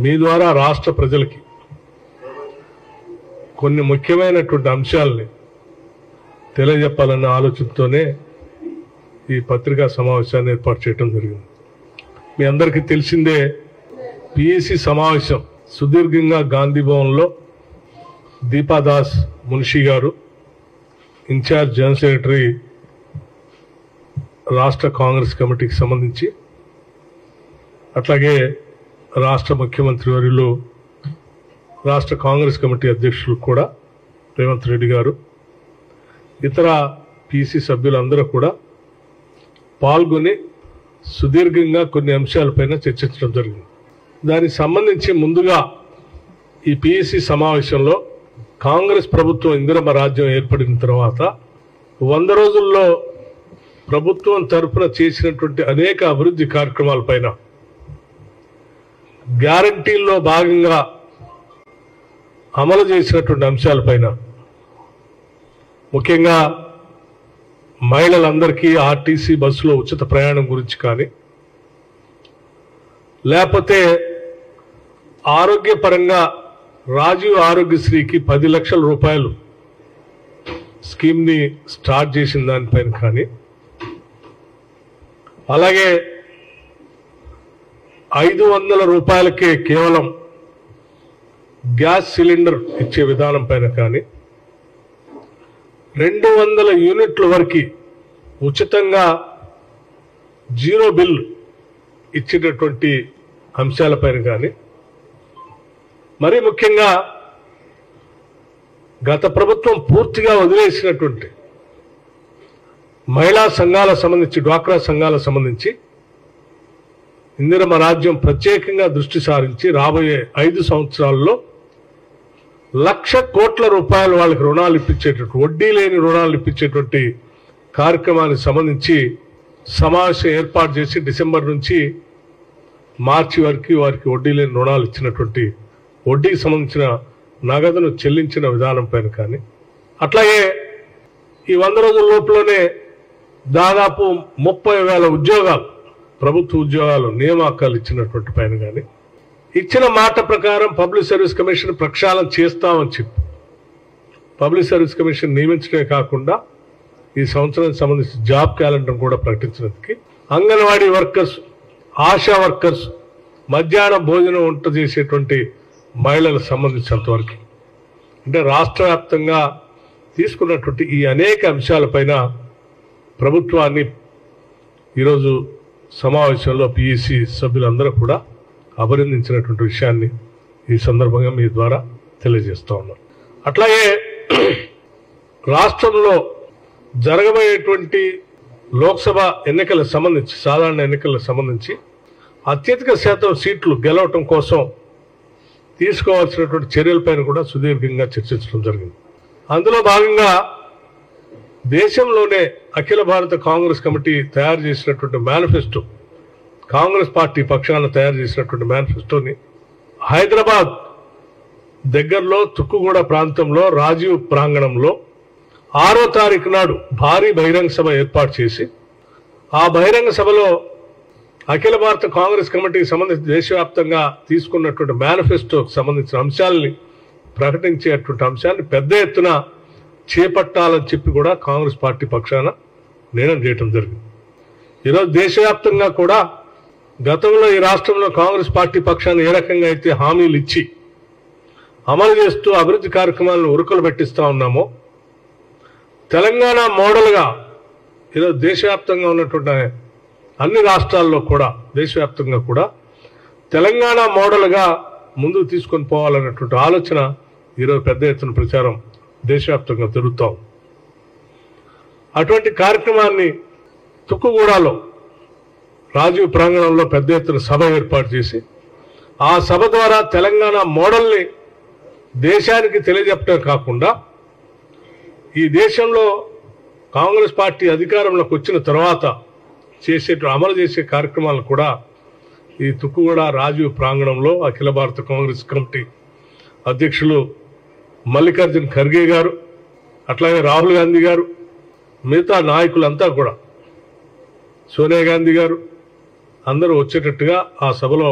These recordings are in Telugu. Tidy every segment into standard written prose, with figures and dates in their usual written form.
మీ ద్వారా రాష్ట్ర ప్రజలకి కొన్ని ముఖ్యమైనటువంటి అంశాలని తెలియజెప్పాలన్న ఆలోచనతోనే ఈ పత్రికా సమావేశాన్ని ఏర్పాటు చేయడం జరిగింది. మీ అందరికీ తెలిసిందే, పిఎసి సమావేశం సుదీర్ఘంగా గాంధీ భవన్లో దీపాదాస్ మున్షి గారు, ఇన్ఛార్జ్ జనరల్ సెక్రటరీ రాష్ట్ర కాంగ్రెస్ కమిటీకి సంబంధించి, అట్లాగే రాష్ట్ర ముఖ్యమంత్రి వర్యులు రాష్ట్ర కాంగ్రెస్ కమిటీ అధ్యక్షులు కూడా రేవంత్ రెడ్డి గారు, ఇతర పిసి సభ్యులందరూ కూడా పాల్గొని సుదీర్ఘంగా కొన్ని అంశాలపైన చర్చించడం జరిగింది. దానికి సంబంధించి ముందుగా ఈ పిఎసి సమావేశంలో కాంగ్రెస్ ప్రభుత్వం ఇందిరమ్మ రాజ్యం ఏర్పడిన తర్వాత 100 రోజుల్లో ప్రభుత్వం తరఫున చేసినటువంటి అనేక అభివృద్ధి కార్యక్రమాలపైన, గ్యారంటీల్లో భాగంగా అమలు చేసినటువంటి అంశాలపైన, ముఖ్యంగా మహిళలందరికీ ఆర్టీసీ బస్సులో ఉచిత ప్రయాణం గురించి కానీ, లేకపోతే ఆరోగ్యపరంగా రాజీవ్ ఆరోగ్యశ్రీకి 10 లక్షల రూపాయలు స్కీమ్ని స్టార్ట్ చేసిన దానిపైన కానీ, అలాగే 500 రూపాయలకే కేవలం గ్యాస్ సిలిండర్ ఇచ్చే విధానం పైన కానీ, 200 యూనిట్ల వరకు ఉచితంగా జీరో బిల్ ఇచ్చేటటువంటి అంశాలపైన కానీ, మరీ ముఖ్యంగా గత ప్రభుత్వం పూర్తిగా వదిలేసినటువంటి మహిళా సంఘాలకు సంబంధించి, డ్వాక్రా సంఘాలకు సంబంధించి ఇందిరమ్మ రాజ్యం ప్రత్యేకంగా దృష్టి సారించి రాబోయే 5 సంవత్సరాల్లో 1,00,000 కోట్ల రూపాయలు వాళ్ళకి రుణాలు ఇప్పించేటటువంటి, వడ్డీ లేని రుణాలు ఇప్పించేటువంటి కార్యక్రమానికి సంబంధించి సమావేశం ఏర్పాటు చేసి డిసెంబర్ నుంచి మార్చి వరకు వారికి వడ్డీ లేని రుణాలు ఇచ్చినటువంటి, వడ్డీకి సంబంధించిన నగదును చెల్లించిన విధానం పైన కానీ, అట్లాగే ఈ 100 రోజుల లోపలనే దాదాపు 30,000 ఉద్యోగాలు, ప్రభుత్వ ఉద్యోగాలు నియామకాలు ఇచ్చినటువంటి పైన కానీ, ఇచ్చిన మాట ప్రకారం పబ్లిక్ సర్వీస్ కమిషన్ ప్రక్షాళన చేస్తామని చెప్పి పబ్లిక్ సర్వీస్ కమిషన్ నియమించడమే కాకుండా ఈ సంవత్సరానికి సంబంధించి జాబ్ క్యాలెండర్ కూడా ప్రకటించినందుకు, అంగన్వాడీ వర్కర్స్, ఆశా వర్కర్స్, మధ్యాహ్న భోజనం వంట చేసేటువంటి మహిళలకు సంబంధించినంతవరకు, అంటే రాష్ట్ర వ్యాప్తంగా తీసుకున్నటువంటి ఈ అనేక అంశాలపైన ప్రభుత్వాన్ని ఈరోజు సమావేశంలో పిఎసి సభ్యులందరూ కూడా అభినందించినటువంటి విషయాన్ని ఈ సందర్భంగా మీ ద్వారా తెలియజేస్తా ఉన్నాను. అట్లాగే రాష్ట్రంలో జరగబోయేటువంటి లోక్సభ ఎన్నికలకు సంబంధించి, సాధారణ ఎన్నికలకు సంబంధించి అత్యధిక శాతం సీట్లు గెలవటం కోసం తీసుకోవాల్సినటువంటి చర్యలపైన కూడా సుదీర్ఘంగా చర్చించడం జరిగింది. అందులో భాగంగా దేశంలోనే అఖిల భారత కాంగ్రెస్ కమిటీ తయారు చేసినటువంటి మేనిఫెస్టో, కాంగ్రెస్ పార్టీ పక్షాన తయారు చేసినటువంటి మేనిఫెస్టోని హైదరాబాద్ దగ్గరలో తుక్కుగూడ ప్రాంతంలో రాజీవ్ ప్రాంగణంలో 6వ తారీఖు నాడు భారీ బహిరంగ సభ ఏర్పాటు చేసి, ఆ బహిరంగ సభలో అఖిల భారత కాంగ్రెస్ కమిటీకి సంబంధించి దేశవ్యాప్తంగా తీసుకున్నటువంటి మేనిఫెస్టోకి సంబంధించిన అంశాలని ప్రకటించేటువంటి అంశాన్ని పెద్ద ఎత్తున చేపట్టాలని చెప్పి కూడా కాంగ్రెస్ పార్టీ పక్షాన నిర్ణయం చేయడం జరిగింది. ఈరోజు దేశవ్యాప్తంగా కూడా గతంలో ఈ రాష్ట్రంలో కాంగ్రెస్ పార్టీ పక్షాన ఏ రకంగా అయితే హామీలు ఇచ్చి అమలు చేస్తూ అభివృద్ధి కార్యక్రమాలను ఉరుకులు పెట్టిస్తా ఉన్నామో, తెలంగాణ మోడల్గా ఈరోజు దేశవ్యాప్తంగా ఉన్నటువంటి అన్ని రాష్ట్రాల్లో కూడా, దేశవ్యాప్తంగా కూడా తెలంగాణ మోడల్గా ముందుకు తీసుకొని పోవాలన్నటువంటి ఆలోచన ఈరోజు పెద్ద ఎత్తున ప్రచారం దేశవ్యాప్తంగా జరుగుతాం. అటువంటి కార్యక్రమాన్ని తుక్కుగూడలో రాజీవ్ ప్రాంగణంలో పెద్ద ఎత్తున సభ ఏర్పాటు చేసి, ఆ సభ ద్వారా తెలంగాణ మోడల్ని దేశానికి తెలియజెప్పడం కాకుండా, ఈ దేశంలో కాంగ్రెస్ పార్టీ అధికారంలోకి వచ్చిన తర్వాత అమలు చేసే కార్యక్రమాలను కూడా ఈ తుక్కుగూడ రాజీవ్ ప్రాంగణంలో అఖిల భారత కాంగ్రెస్ కమిటీ అధ్యక్షులు మల్లికార్జున్ ఖర్గే గారు, అట్లాగే రాహుల్ గాంధీ గారు, మిగతా నాయకులంతా కూడా, సోనియా గాంధీ గారు అందరూ వచ్చేటట్టుగా ఆ సభలో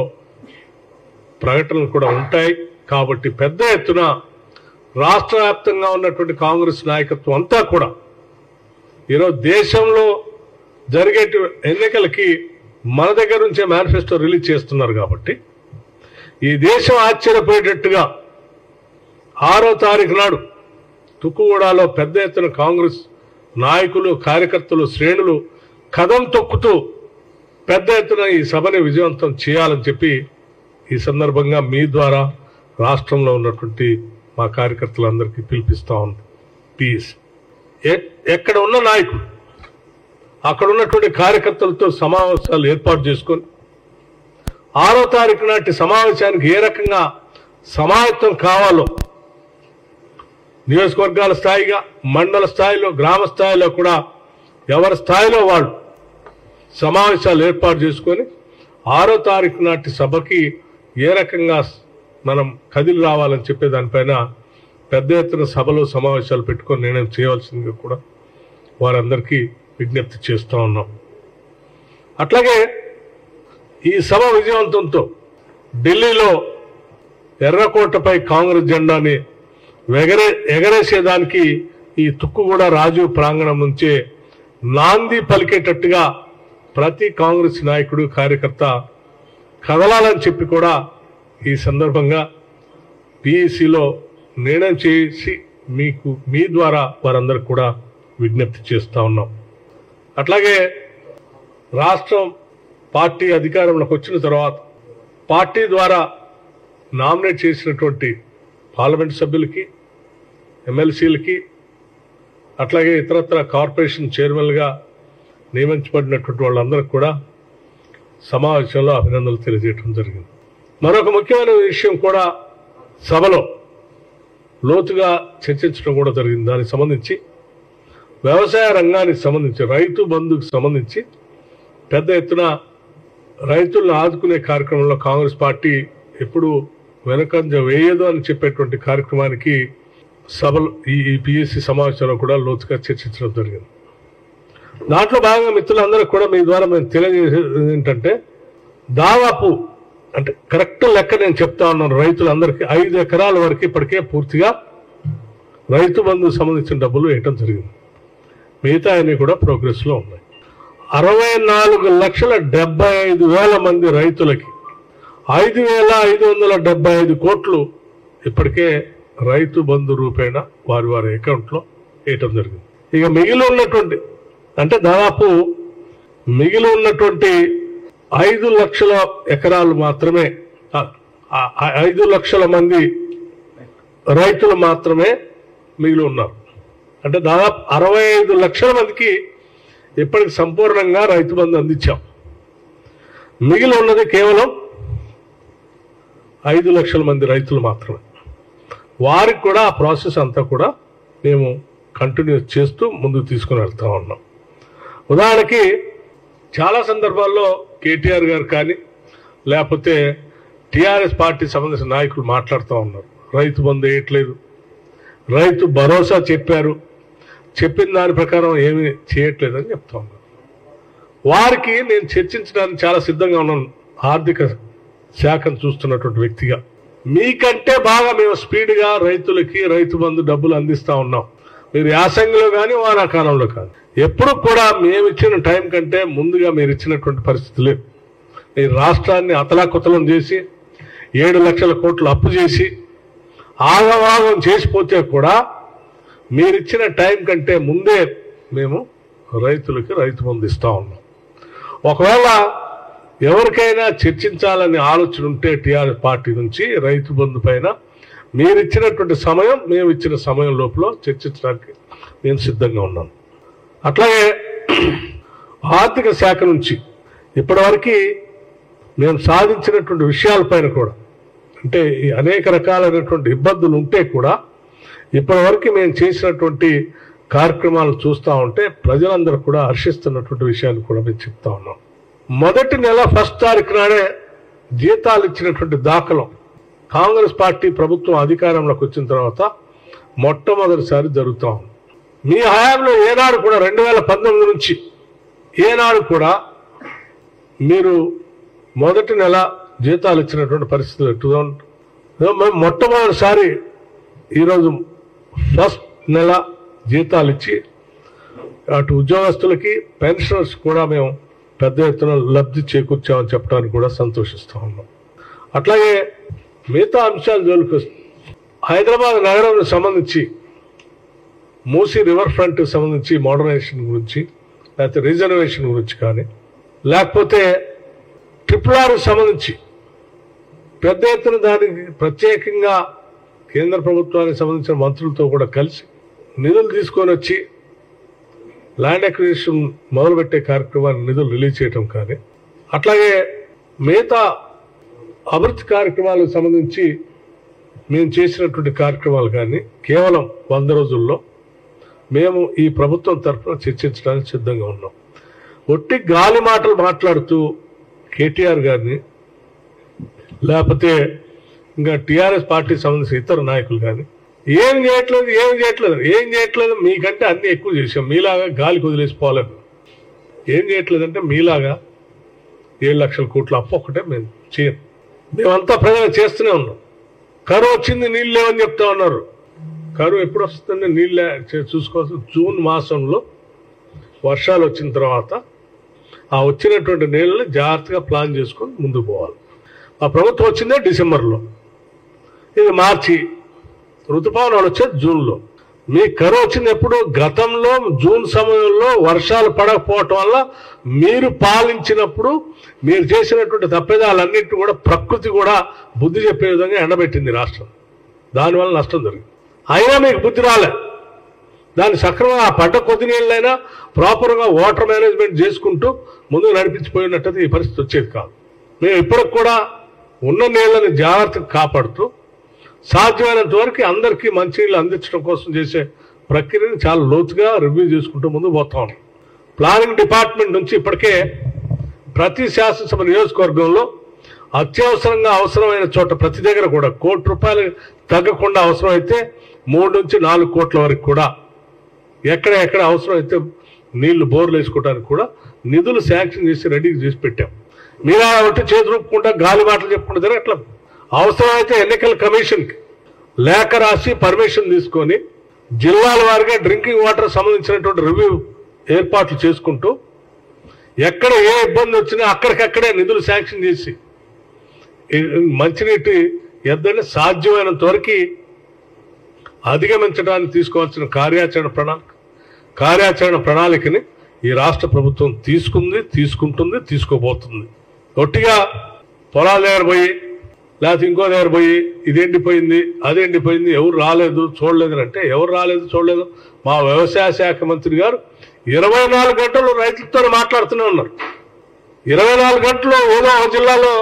ప్రకటనలు కూడా ఉంటాయి. కాబట్టి పెద్ద ఎత్తున రాష్ట్ర వ్యాప్తంగా ఉన్నటువంటి కాంగ్రెస్ నాయకత్వం అంతా కూడా ఈరోజు దేశంలో జరిగే ఎన్నికలకి మన దగ్గర నుంచే మేనిఫెస్టో రిలీజ్ చేస్తున్నారు. కాబట్టి ఈ దేశం ఆశ్చర్యపోయేటట్టుగా 6వ తారీఖు నాడు తుక్కుగూడలో పెద్ద ఎత్తున కాంగ్రెస్ నాయకులు, కార్యకర్తలు, శ్రేణులు కదం తొక్కుతూ పెద్ద ఎత్తున ఈ సభని విజయవంతం చేయాలని చెప్పి ఈ సందర్భంగా మీ ద్వారా రాష్ట్రంలో ఉన్నటువంటి మా కార్యకర్తలందరికీ పిలిపిస్తా ఉంది. ప్లీజ్ ఎక్కడ ఉన్న నాయకులు అక్కడ ఉన్నటువంటి కార్యకర్తలతో సమావేశాలు ఏర్పాటు చేసుకొని 6వ తారీఖు నాటి సమావేశానికి ఏ రకంగా సమాయత్తం కావాలో నియోజకవర్గాల స్థాయిగా, మండల స్థాయిలో, గ్రామ స్థాయిలో కూడా ఎవరి స్థాయిలో వాళ్ళు సమావేశాలు ఏర్పాటు చేసుకొని 6వ తారీఖు నాటి సభకి ఏ రకంగా మనం కదిలి రావాలని చెప్పే దానిపైన పెద్ద ఎత్తున సభలో సమావేశాలు పెట్టుకొని నిర్ణయం చేయవలసిందిగా కూడా వారందరికీ విజ్ఞప్తి చేస్తూ ఉన్నాం. అట్లాగే ఈ సభ విజయవంతంతో ఢిల్లీలో ఎర్రకోటపై కాంగ్రెస్ జెండాని ఎగరేసేదానికి ఈ తుక్కుగూడ రాజీవ్ ప్రాంగణం నుంచే నాంది పలికేటట్టుగా ప్రతి కాంగ్రెస్ నాయకుడు, కార్యకర్త కదలాలని చెప్పి కూడా ఈ సందర్భంగా పిఈసిలో నిర్ణయం చేసి మీ ద్వారా వారందరికి కూడా విజ్ఞప్తి చేస్తూ ఉన్నాం. అట్లాగే రాష్ట్రం పార్టీ అధికారంలోకి వచ్చిన తర్వాత పార్టీ ద్వారా నామినేట్ చేసినటువంటి పార్లమెంట్ సభ్యులకి, ఎమ్మెల్సీలకి, అట్లాగే ఇతరత్ర కార్పొరేషన్ చైర్మన్గా నియమించబడినటువంటి వాళ్ళందరికీ కూడా సమావేశంలో అభినందనలు తెలియజేయడం జరిగింది. మరొక ముఖ్యమైన విషయం కూడా సభలో లోతుగా చర్చించడం కూడా జరిగింది. దానికి సంబంధించి వ్యవసాయ రంగానికి సంబంధించి, రైతు బంధుకు సంబంధించి పెద్ద ఎత్తున రైతులను ఆదుకునే కార్యక్రమంలో కాంగ్రెస్ పార్టీ ఎప్పుడు వెనకంజ వేయదు అని చెప్పేటువంటి కార్యక్రమానికి సభలో ఈ పిఎస్సి సమావేశంలో కూడా లోతుగా చర్చించడం జరిగింది. దాంట్లో భాగంగా మిత్రులందరూ కూడా మీ ద్వారా మేము తెలియజేసేది ఏంటంటే, దాదాపు అంటే కరెక్ట్ లెక్క నేను చెప్తా ఉన్నాను, రైతులందరికీ 5 ఎకరాల వరకు ఇప్పటికే పూర్తిగా రైతు బంధుకు సంబంధించిన డబ్బులు వేయటం జరిగింది. మిగతా అన్ని కూడా ప్రోగ్రెస్లో ఉన్నాయి. 64,75,000 మంది రైతులకి 5,575 కోట్లు ఇప్పటికే రైతు బంధు రూపేణ వారి వారి అకౌంట్లో వేయటం జరిగింది. ఇక మిగిలి ఉన్నటువంటి అంటే దాదాపు మిగిలి ఉన్నటువంటి 5 లక్షల ఎకరాలు మాత్రమే, 5 లక్షల మంది రైతులు మాత్రమే మిగిలి ఉన్నారు. అంటే దాదాపు 65 లక్షల మందికి ఇప్పటికి సంపూర్ణంగా రైతు బంధు అందించాం. మిగిలి ఉన్నది కేవలం 5 లక్షల మంది రైతులు మాత్రమే. వారికి కూడా ఆ ప్రాసెస్ అంతా కూడా మేము కంటిన్యూ చేస్తూ ముందుకు తీసుకుని వెళ్తా ఉన్నాం. ఉదాహరణకి చాలా సందర్భాల్లో కేటీఆర్ గారు కానీ లేకపోతే టీఆర్ఎస్ పార్టీ సంబంధించిన నాయకులు మాట్లాడుతూ ఉన్నారు, రైతు బంధు వేయట్లేదు, రైతు భరోసా చెప్పారు, చెప్పిన దాని ప్రకారం ఏమీ చేయట్లేదు అని చెప్తా ఉన్నారు. వారికి నేను చర్చించడానికి చాలా సిద్ధంగా ఉన్నాను. ఆర్థిక శాఖను చూస్తున్నటువంటి వ్యక్తిగా మీకంటే బాగా మేము స్పీడ్గా రైతులకి రైతు బంధు డబ్బులు అందిస్తా ఉన్నాం. మీరు యాసంగిలో కానీ వానాకాలంలో కానీ ఎప్పుడు కూడా మేము ఇచ్చిన టైం కంటే ముందుగా మీరు ఇచ్చినటువంటి పరిస్థితి లేదు. ఈ రాష్ట్రాన్ని అతలాకుతలం చేసి 7 లక్షల కోట్లు అప్పు చేసి ఆగవాగం చేసిపోతే కూడా మీరిచ్చిన టైం కంటే ముందే మేము రైతులకి రైతు బంధు ఇస్తా ఉన్నాం. ఒకవేళ ఎవరికైనా చర్చించాలని ఆలోచన ఉంటే టీఆర్ఎస్ పార్టీ నుంచి రైతు బంధు పైన మీరిచ్చినటువంటి సమయం, మేము ఇచ్చిన సమయం లోపల చర్చించడానికి నేను సిద్ధంగా ఉన్నాను. అట్లాగే ఆర్థిక శాఖ నుంచి ఇప్పటివరకు మేము సాధించినటువంటి విషయాలపైన కూడా, అంటే అనేక రకాలైనటువంటి ఇబ్బందులు ఉంటే కూడా ఇప్పటివరకు మేము చేసినటువంటి కార్యక్రమాలు చూస్తూ ఉంటే ప్రజలందరూ కూడా హర్షిస్తున్నటువంటి విషయాన్ని కూడా మేము చెప్తా ఉన్నాం. మొదటి నెల 1వ తారీఖు నాడే జీతాలు ఇచ్చినటువంటి దాఖలం కాంగ్రెస్ పార్టీ ప్రభుత్వం అధికారంలోకి వచ్చిన తర్వాత మొట్టమొదటిసారి జరుగుతూ ఉంది. మీ హయాంలో ఏనాడు కూడా 2019 నుంచి ఏనాడు కూడా మీరు మొదటి నెల జీతాలు ఇచ్చినటువంటి పరిస్థితులు మొట్టమొదటిసారి ఈరోజు ఫస్ట్ నెల జీతాలు ఇచ్చి అటు ఉద్యోగస్తులకి పెన్షనర్స్ కూడా మేము పెద్ద ఎత్తున లబ్ధి చేకూర్చామని చెప్పడానికి కూడా సంతోషిస్తూ ఉన్నాం. అట్లాగే మిగతా అంశాలు జోలికి హైదరాబాద్ నగరానికి సంబంధించి మూసీ రివర్ ఫ్రంట్ సంబంధించి మోడర్నైజేషన్ గురించి, లేకపోతే రీజనరేషన్ గురించి కానీ, లేకపోతే RRRకి సంబంధించి పెద్ద ఎత్తున దానికి ప్రత్యేకంగా కేంద్ర ప్రభుత్వానికి సంబంధించిన మంత్రులతో కూడా కలిసి నిధులు తీసుకొని వచ్చి ల్యాండ్ అక్విజిషన్ మొదలుపెట్టే కార్యక్రమాన్ని నిధులు రిలీజ్ చేయటం కానీ, అట్లాగే మిగతా అభివృద్ధి కార్యక్రమాలకు సంబంధించి మేము చేసినటువంటి కార్యక్రమాలు కానీ కేవలం 100 రోజుల్లో మేము ఈ ప్రభుత్వం తరఫున చర్చించడానికి సిద్ధంగా ఉన్నాం. ఒట్టి గాలి మాటలు మాట్లాడుతూ కేటీఆర్ గారిని, లేకపోతే ఇంకా టీఆర్ఎస్ పార్టీకి సంబంధించిన ఇతర నాయకులు కానీ ఏం చేయట్లేదు మీకంటే అన్ని ఎక్కువ చేసాం, మీలాగా గాలికి వదిలేసిపోలేదు. ఏం చేయట్లేదంటే మీలాగా 7 లక్షల కోట్ల అప్పు ఒక్కటే మేము చేయం. మేమంతా ప్రజలు చేస్తూనే ఉన్నాం. కరువు వచ్చింది, నీళ్ళు లేవని చెప్తా ఉన్నారు. కరువు ఎప్పుడు వస్తుందంటే నీళ్ళు చూసుకోవాల్సి జూన్ మాసంలో వర్షాలు వచ్చిన తర్వాత ఆ వచ్చినటువంటి నీళ్ళని జాగ్రత్తగా ప్లాన్ చేసుకొని ముందుకు పోవాలి. ఆ ప్రభుత్వం వచ్చిందే డిసెంబర్లో, ఇది మార్చి, ఋతుపవనాలు వచ్చేది జూన్లో. మీ కరువు వచ్చింది ఎప్పుడు? గతంలో జూన్ సమయంలో వర్షాలు పడకపోవటం వల్ల మీరు పాలించినప్పుడు మీరు చేసినటువంటి తప్పిదాలన్నింటినీ కూడా ప్రకృతి కూడా బుద్ధి చెప్పే విధంగా ఎండబెట్టింది రాష్ట్రం. దానివల్ల నష్టం జరిగింది. అయినా మీకు బుద్ధి రాలే. దాన్ని సక్రమంగా ఆ పడ్డ కొద్ది నీళ్ళైనా ప్రాపర్గా వాటర్ మేనేజ్మెంట్ చేసుకుంటూ ముందుకు నడిపించిపోయినట్టయితే ఈ పరిస్థితి వచ్చేది కాదు. మేము ఇప్పటికి కూడా ఉన్న నీళ్ళని జాగ్రత్తగా కాపాడుతూ సాధ్యమైనంత వరకు అందరికీ మంచినీళ్ళు అందించడం కోసం చేసే ప్రక్రియను చాలా లోతుగా రివ్యూ చేసుకుంటూ ముందుకు పోతా ఉన్నాం. ప్లానింగ్ డిపార్ట్మెంట్ నుంచి ఇప్పటికే ప్రతి శాసనసభ నియోజకవర్గంలో అత్యవసరంగా అవసరమైన చోట ప్రతి దగ్గర కూడా ₹1 కోటి తగ్గకుండా అవసరమైతే 3 నుంచి 4 కోట్ల వరకు కూడా ఎక్కడ అవసరం అయితే నీళ్లు బోర్లు వేసుకోవడానికి కూడా నిధులు శాంక్షన్ చేసి రెడీ చేసి పెట్టాం. మీరా ఒకటి చేతులుపుకుంటా గాలి మాటలు చెప్పుకుంటే అట్లా అవసరమైతే ఎన్నికల కమిషన్కి లేఖ రాసి పర్మిషన్ తీసుకొని జిల్లాల వారిగా డ్రింకింగ్ వాటర్ సంబంధించినటువంటి రివ్యూ ఏర్పాట్లు చేసుకుంటూ ఎక్కడ ఏ ఇబ్బంది వచ్చినా అక్కడికక్కడే నిధులు శాంక్షన్ చేసి మంచినీటి ఎద్దడిని సాధ్యమైనంత వరకు అధిగమించడానికి తీసుకోవాల్సిన కార్యాచరణ ప్రణాళికని ఈ రాష్ట్ర ప్రభుత్వం తీసుకుంటుంది, తీసుకోబోతుంది. ఒట్టిగా పొలాల దగ్గర పోయి లేకపోతే ఇంకో దగ్గర పోయి ఇది ఎండిపోయింది, అది ఎండిపోయింది, ఎవరు రాలేదు చూడలేదు అంటే ఎవరు రాలేదు చూడలేదు. మా వ్యవసాయ శాఖ మంత్రి గారు 24 గంటలు రైతులతో మాట్లాడుతూనే ఉన్నారు. 24 గంటలు ఏదో ఒక జిల్లాలో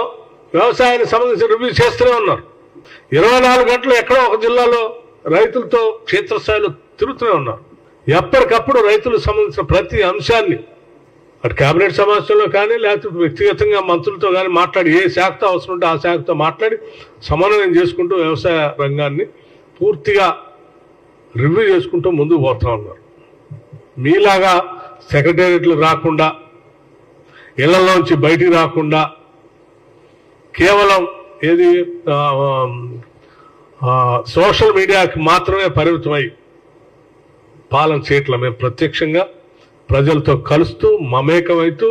వ్యవసాయానికి సంబంధించిన రివ్యూ చేస్తూనే ఉన్నారు. 24 గంటలు ఎక్కడో ఒక జిల్లాలో రైతులతో క్షేత్రస్థాయిలో తిరుగుతూనే ఉన్నారు. ఎప్పటికప్పుడు రైతులకు సంబంధించిన ప్రతి అంశాన్ని అటు కేబినెట్ సమావేశంలో కానీ లేకపోతే వ్యక్తిగతంగా మంత్రులతో కానీ మాట్లాడి ఏ శాఖతో అవసరం ఉంటే ఆ శాఖతో మాట్లాడి సమన్వయం చేసుకుంటూ వ్యవసాయ రంగాన్ని పూర్తిగా రివ్యూ చేసుకుంటూ ముందుకు పోతా ఉన్నారు. మీలాగా సెక్రటేరియట్లు రాకుండా, ఇళ్లలోంచి బయటికి రాకుండా కేవలం ఏది సోషల్ మీడియాకి మాత్రమే పరిమితమై పాలన చేయట్లా. మేము ప్రత్యక్షంగా ప్రజలతో కలుస్తూ మమేకమైతూ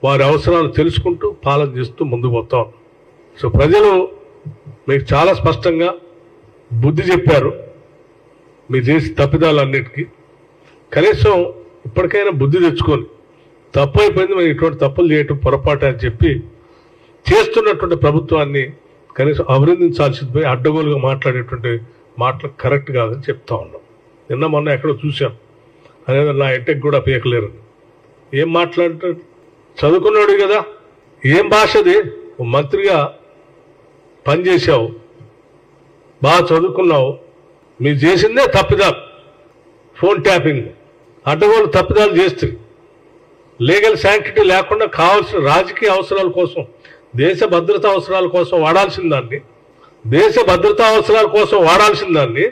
వారి అవసరాలు తెలుసుకుంటూ పాలన చేస్తూ ముందుకు పోతాం. సో ప్రజలు మీకు చాలా స్పష్టంగా బుద్ధి చెప్పారు. మీరు చేసి తప్పిదాలన్నిటికీ కనీసం ఇప్పటికైనా బుద్ధి తెచ్చుకొని తప్పు అయిపోయింది, మనం ఇటువంటి తప్పులు చేయటం పొరపాటు అని చెప్పి చేస్తున్నటువంటి ప్రభుత్వాన్ని కనీసం అభినందించాల్సింది పోయి అడ్డగోలుగా మాట్లాడేటువంటి మాటలు కరెక్ట్ కాదని చెప్తా ఉన్నాం. నిన్న మొన్న ఎక్కడో చూశాం, అనేది నా ఇంటికి కూడా పీకలేరు. ఏం మాట్లాడతాడు? చదువుకున్నాడు కదా, ఏం భాషది? మంత్రిగా పనిచేశావు, బాగా చదువుకున్నావు, మీరు చేసిందే తప్పిదాలు, ఫోన్ ట్యాపింగ్, అడ్డగోలు తప్పిదాలు చేస్తే లీగల్ శాంక్టిటీ లేకుండా కావాల్సిన రాజకీయ అవసరాల కోసం, దేశ భద్రతా అవసరాల కోసం వాడాల్సిన దాన్ని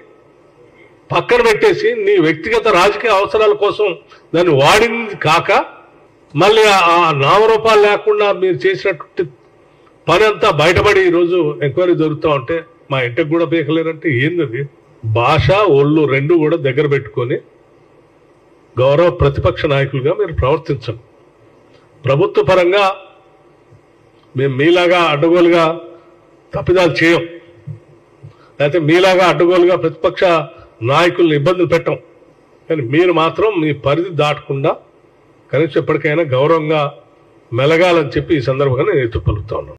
పక్కన పెట్టేసి నీ వ్యక్తిగత రాజకీయ అవసరాల కోసం దాన్ని వాడింది కాక మళ్ళీ ఆ నామరూపాలు లేకుండా మీరు చేసినటువంటి పని అంతా బయటపడి ఈరోజు ఎంక్వైరీ జరుగుతూ ఉంటే మా ఇంటికి కూడా పీకలేరంటే ఏంది? భాష ఒళ్ళు రెండు కూడా దగ్గర పెట్టుకొని గౌరవ ప్రతిపక్ష నాయకులుగా మీరు ప్రవర్తించండి. ప్రభుత్వ పరంగా మేము మీలాగా అడ్డగోలుగా తప్పిదాలు చేయం, లేకపోతే మీలాగా అడ్డగోలుగా ప్రతిపక్ష నాయకుల్ని ఇబ్బందులు పెట్టం. కానీ మీరు మాత్రం మీ పరిధి దాటకుండా కనీసం ఎప్పటికైనా గౌరవంగా మెలగాలని చెప్పి ఈ సందర్భంగా నేను ఎత్తుపలుకుతా ఉన్నాను.